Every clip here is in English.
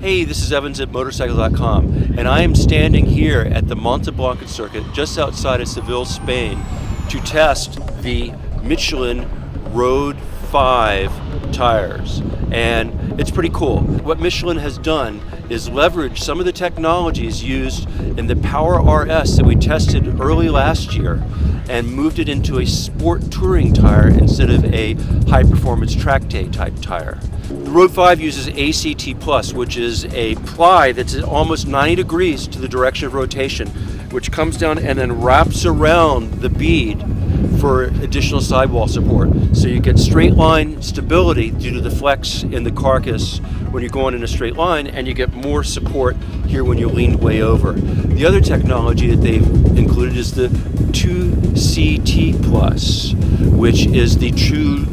Hey, this is Evans at Motorcycle.com, and I am standing here at the Monte Blanco circuit just outside of Seville, Spain, to test the Michelin Road 5 tires. And it's pretty cool. What Michelin has done is leverage some of the technologies used in the Power RS that we tested early last year and moved it into a sport touring tire instead of a high-performance track day type tire. The Road 5 uses ACT+, which is a ply that's at almost 90 degrees to the direction of rotation, which comes down and then wraps around the bead for additional sidewall support. So you get straight line stability due to the flex in the carcass when you're going in a straight line, and you get more support here when you're leaned way over. The other technology that they've included is the 2CT+, which is the true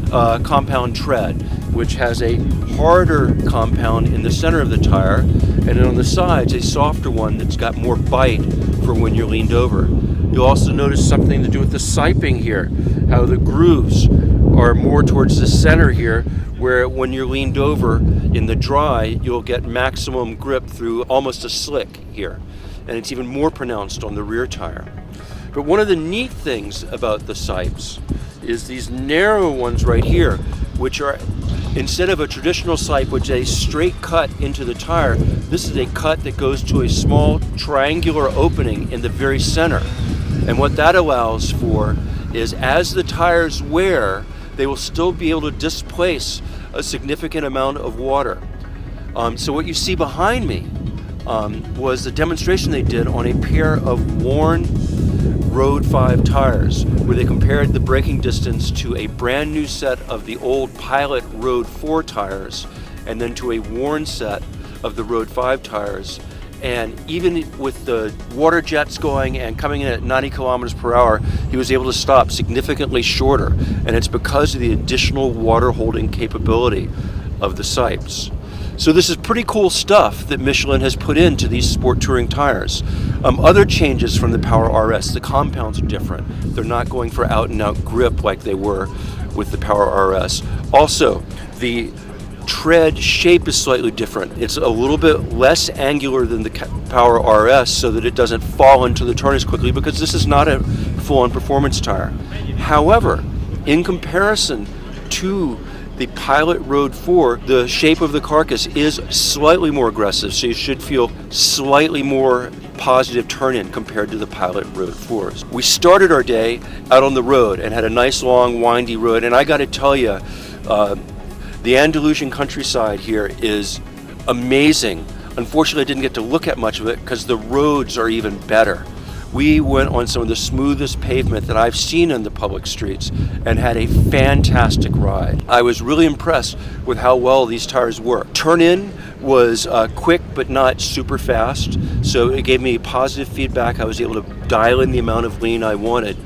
compound tread, which has a harder compound in the center of the tire, and then on the sides a softer one that's got more bite for when you're leaned over. You'll also notice something to do with the siping here, how the grooves are more towards the center here, where when you're leaned over in the dry, you'll get maximum grip through almost a slick here. And it's even more pronounced on the rear tire. But one of the neat things about the sipes is these narrow ones right here, which are, instead of a traditional sipe, which is a straight cut into the tire, this is a cut that goes to a small triangular opening in the very center. And what that allows for is, as the tires wear, they will still be able to displace a significant amount of water. So what you see behind me was a demonstration they did on a pair of worn Road 5 tires, where they compared the braking distance to a brand new set of the old Pilot Road 4 tires, and then to a worn set of the Road 5 tires. And even with the water jets going and coming in at 90 kilometers per hour, he was able to stop significantly shorter. And it's because of the additional water holding capability of the sipes. So this is pretty cool stuff that Michelin has put into these sport touring tires. Other changes from the Power RS, the compounds are different. They're not going for out and out grip like they were with the Power RS. Also, the tread shape is slightly different. It's a little bit less angular than the Power RS, so that it doesn't fall into the turn as quickly, because this is not a full-on performance tire. However, in comparison to the Pilot Road 4, the shape of the carcass is slightly more aggressive, so you should feel slightly more positive turn-in compared to the Pilot Road 4s. We started our day out on the road and had a nice long windy road, and I got to tell you, the Andalusian countryside here is amazing. Unfortunately, I didn't get to look at much of it because the roads are even better. We went on some of the smoothest pavement that I've seen in the public streets and had a fantastic ride. I was really impressed with how well these tires work. Turn-in was quick but not super fast, so it gave me positive feedback. I was able to dial in the amount of lean I wanted.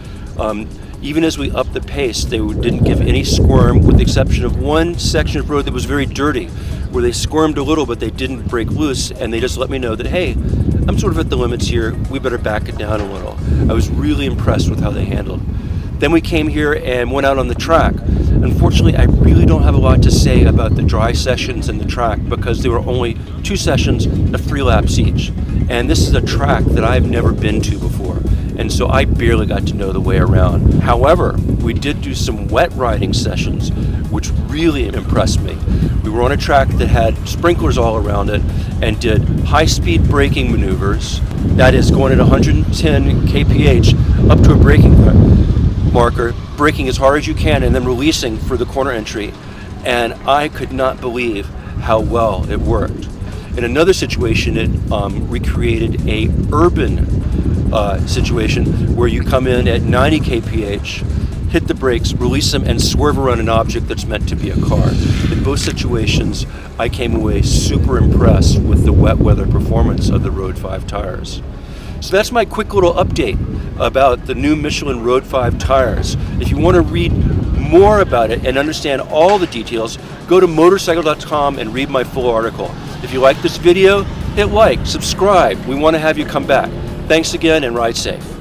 Even as we upped the pace, they didn't give any squirm, with the exception of one section of road that was very dirty, where they squirmed a little but they didn't break loose, and they just let me know that, hey, I'm sort of at the limits here, we better back it down a little. I was really impressed with how they handled. Then we came here and went out on the track. Unfortunately, I really don't have a lot to say about the dry sessions and the track, because there were only 2 sessions of 3 laps each. And this is a track that I've never been to before, and so I barely got to know the way around. However, we did do some wet riding sessions, which really impressed me. We were on a track that had sprinklers all around it and did high-speed braking maneuvers, that is, going at 110 kph up to a braking marker, braking as hard as you can, and then releasing for the corner entry. And I could not believe how well it worked. In another situation, it recreated a urban situation where you come in at 90 kph, hit the brakes, release them, and swerve around an object that's meant to be a car. In both situations, I came away super impressed with the wet weather performance of the Road 5 tires. So that's my quick little update about the new Michelin Road 5 tires. If you want to read more about it and understand all the details, go to Motorcycle.com and read my full article. If you like this video, hit like, subscribe. We want to have you come back. Thanks again, and ride safe.